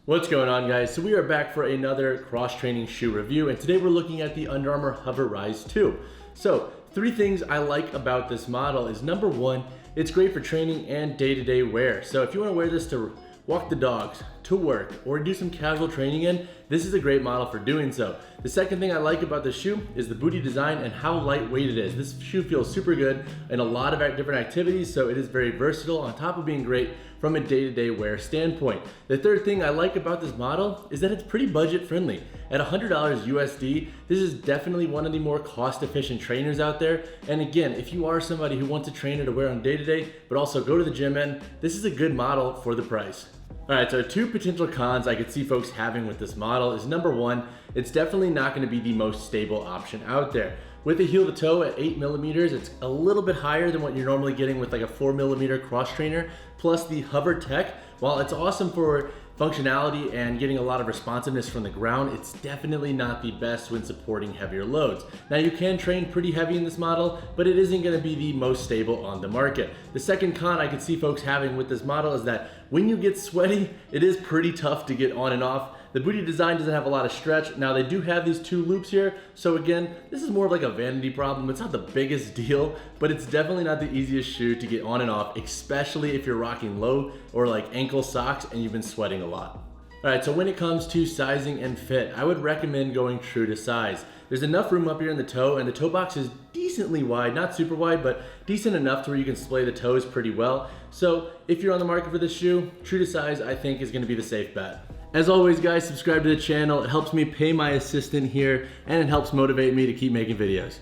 What's going on, guys? So we are back for another cross-training shoe review, and today we're looking at the Under Armour HOVR Rise 2. So 3 things I like about this model is number 1, it's great for training and day-to-day wear. So if you want to wear this to walk the dogs, to work, or do some casual training in, this is a great model for doing so. The second thing I like about the shoe is the booty design and how lightweight it is. This shoe feels super good in a lot of different activities, so it is very versatile on top of being great from a day-to-day wear standpoint. The third thing I like about this model is that it's pretty budget friendly. At $100 USD, this is definitely one of the more cost-efficient trainers out there. And again, if you are somebody who wants a trainer to wear on day-to-day, but also go to the gym in, this is a good model for the price. All right, so 2 potential cons I could see folks having with this model is number 1, it's definitely not gonna be the most stable option out there. With the heel to toe at 8 millimeters, it's a little bit higher than what you're normally getting with like a 4 millimeter cross trainer. Plus the HOVR tech, while it's awesome for functionality and getting a lot of responsiveness from the ground, it's definitely not the best when supporting heavier loads. Now you can train pretty heavy in this model, but it isn't gonna be the most stable on the market. The second con I could see folks having with this model is that when you get sweaty, it is pretty tough to get on and off. The booty design doesn't have a lot of stretch. Now they do have these 2 loops here, so again, this is more of like a vanity problem. It's not the biggest deal, but it's definitely not the easiest shoe to get on and off, especially if you're rocking low or like ankle socks and you've been sweating a lot. All right, so when it comes to sizing and fit, I would recommend going true to size. There's enough room up here in the toe, and the toe box is decently wide, not super wide, but decent enough to where you can splay the toes pretty well. So if you're on the market for this shoe, true to size I think is gonna be the safe bet. As always, guys, subscribe to the channel. It helps me pay my assistant here, and it helps motivate me to keep making videos.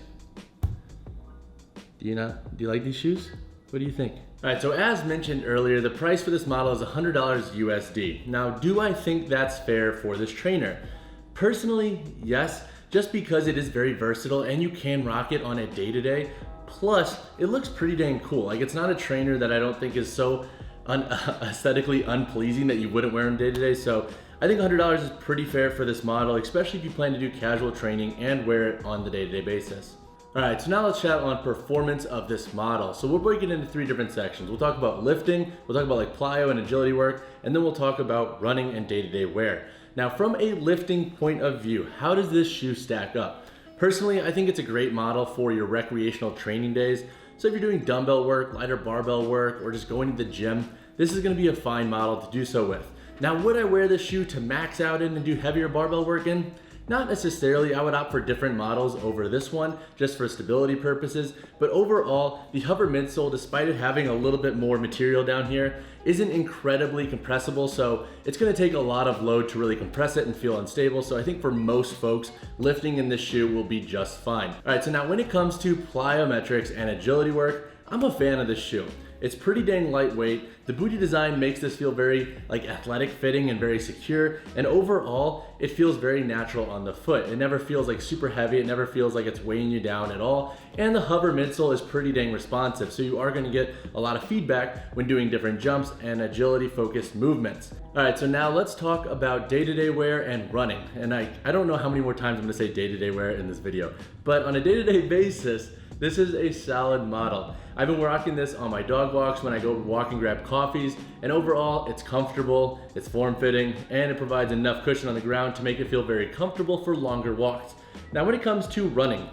Do you like these shoes? What do you think? All right, so as mentioned earlier, the price for this model is $100 USD. Now, do I think that's fair for this trainer? Personally, yes, just because it is very versatile and you can rock it on a day-to-day. Plus, it looks pretty dang cool. Like, it's not a trainer that I don't think is so aesthetically unpleasing that you wouldn't wear on day-to-day. So I think $100 is pretty fair for this model, especially if you plan to do casual training and wear it on the day-to-day basis. All right, so now let's chat on performance of this model. So we'll break it into 3 different sections. We'll talk about lifting, we'll talk about like plyo and agility work, and then we'll talk about running and day-to-day wear. Now, from a lifting point of view, how does this shoe stack up? Personally, I think it's a great model for your recreational training days. So if you're doing dumbbell work, lighter barbell work, or just going to the gym, this is gonna be a fine model to do so with. Now, would I wear this shoe to max out in and do heavier barbell work in? Not necessarily. I would opt for different models over this one, just for stability purposes. But overall, the HOVR midsole, despite it having a little bit more material down here, isn't incredibly compressible, so it's gonna take a lot of load to really compress it and feel unstable. So I think for most folks, lifting in this shoe will be just fine. All right, so now when it comes to plyometrics and agility work, I'm a fan of this shoe. It's pretty dang lightweight. The booty design makes this feel very like athletic fitting and very secure. And overall, it feels very natural on the foot. It never feels like super heavy. It never feels like it's weighing you down at all. And the HOVR midsole is pretty dang responsive. So you are gonna get a lot of feedback when doing different jumps and agility focused movements. All right, so now let's talk about day-to-day wear and running. And I don't know how many more times I'm gonna say day-to-day wear in this video, but on a day-to-day basis, this is a solid model. I've been rocking this on my dog walks when I go walk and grab coffees, and overall it's comfortable, it's form-fitting, and it provides enough cushion on the ground to make it feel very comfortable for longer walks. Now when it comes to running,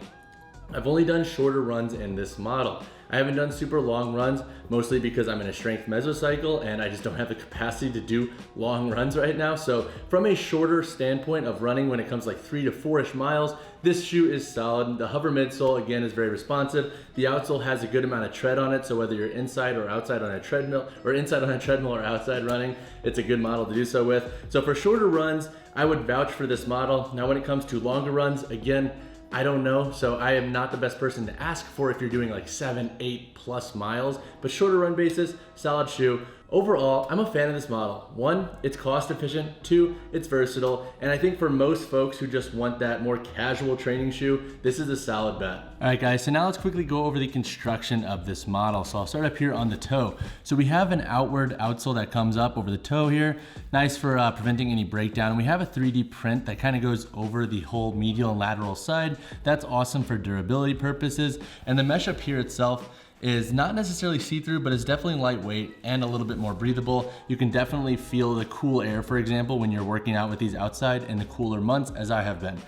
I've only done shorter runs in this model. I haven't done super long runs, mostly because I'm in a strength mesocycle and I just don't have the capacity to do long runs right now. So from a shorter standpoint of running, when it comes like 3 to 4-ish miles, this shoe is solid. The HOVR midsole, again, is very responsive. The outsole has a good amount of tread on it, so whether you're inside or outside on a treadmill, or inside on a treadmill or outside running, it's a good model to do so with. So for shorter runs, I would vouch for this model. Now when it comes to longer runs, again, I don't know, so I am not the best person to ask for if you're doing like 7, 8+ miles, but shorter run basis, solid shoe. Overall, I'm a fan of this model. 1, it's cost efficient. 2, it's versatile. And I think for most folks who just want that more casual training shoe, this is a solid bet. All right, guys, so now let's quickly go over the construction of this model. So I'll start up here on the toe. So we have an outward outsole that comes up over the toe here. Nice for preventing any breakdown. And we have a 3D print that kind of goes over the whole medial and lateral side. That's awesome for durability purposes. And the mesh up here itself is not necessarily see-through, but it's definitely lightweight and a little bit more breathable. You can definitely feel the cool air, for example, when you're working out with these outside in the cooler months, as I have been.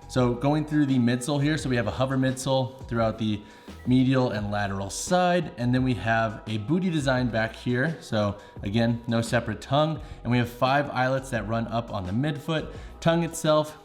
So going through the midsole here, so we have a hover midsole throughout the medial and lateral side, and then we have a booty design back here. So again, no separate tongue, and we have 5 eyelets that run up on the midfoot. Tongue itself,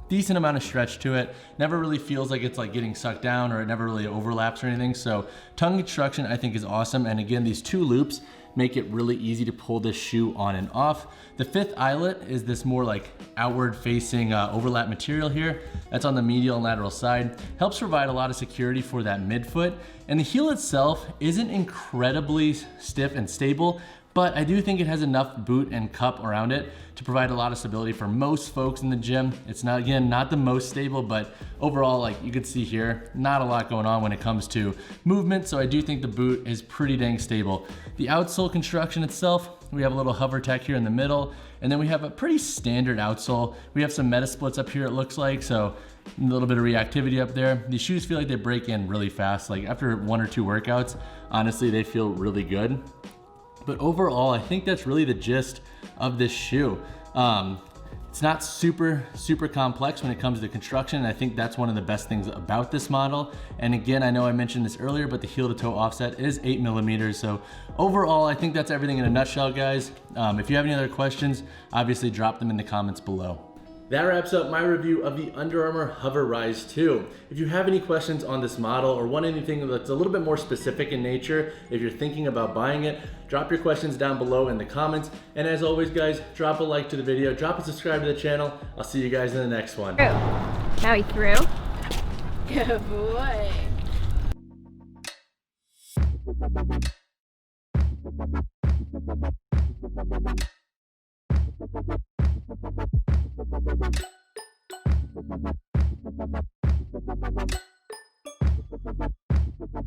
decent amount of stretch to it. Never really feels like it's like getting sucked down, or it never really overlaps or anything. So tongue construction I think is awesome. And again, these 2 loops make it really easy to pull this shoe on and off. The 5th eyelet is this more like outward facing overlap material here. That's on the medial and lateral side. Helps provide a lot of security for that midfoot. And the heel itself isn't incredibly stiff and stable, but I do think it has enough boot and cup around it to provide a lot of stability for most folks in the gym. It's not, again, not the most stable, but overall, like you could see here, not a lot going on when it comes to movement. So I do think the boot is pretty dang stable. The outsole construction itself, we have a little hover tech here in the middle, and then we have a pretty standard outsole. We have some meta splits up here, it looks like, so a little bit of reactivity up there. These shoes feel like they break in really fast. Like after 1 or 2 workouts, honestly, they feel really good. But overall, I think that's really the gist of this shoe. It's not super complex when it comes to construction. And I think that's one of the best things about this model. And again, I know I mentioned this earlier, but the heel to toe offset is 8 millimeters. So overall, I think that's everything in a nutshell, guys. If you have any other questions, obviously drop them in the comments below. That wraps up my review of the Under Armour HOVR Rise 2. If you have any questions on this model or want anything that's a little bit more specific in nature, if you're thinking about buying it, drop your questions down below in the comments. And as always, guys, drop a like to the video, drop a subscribe to the channel. I'll see you guys in the next one. Now he threw. Good boy.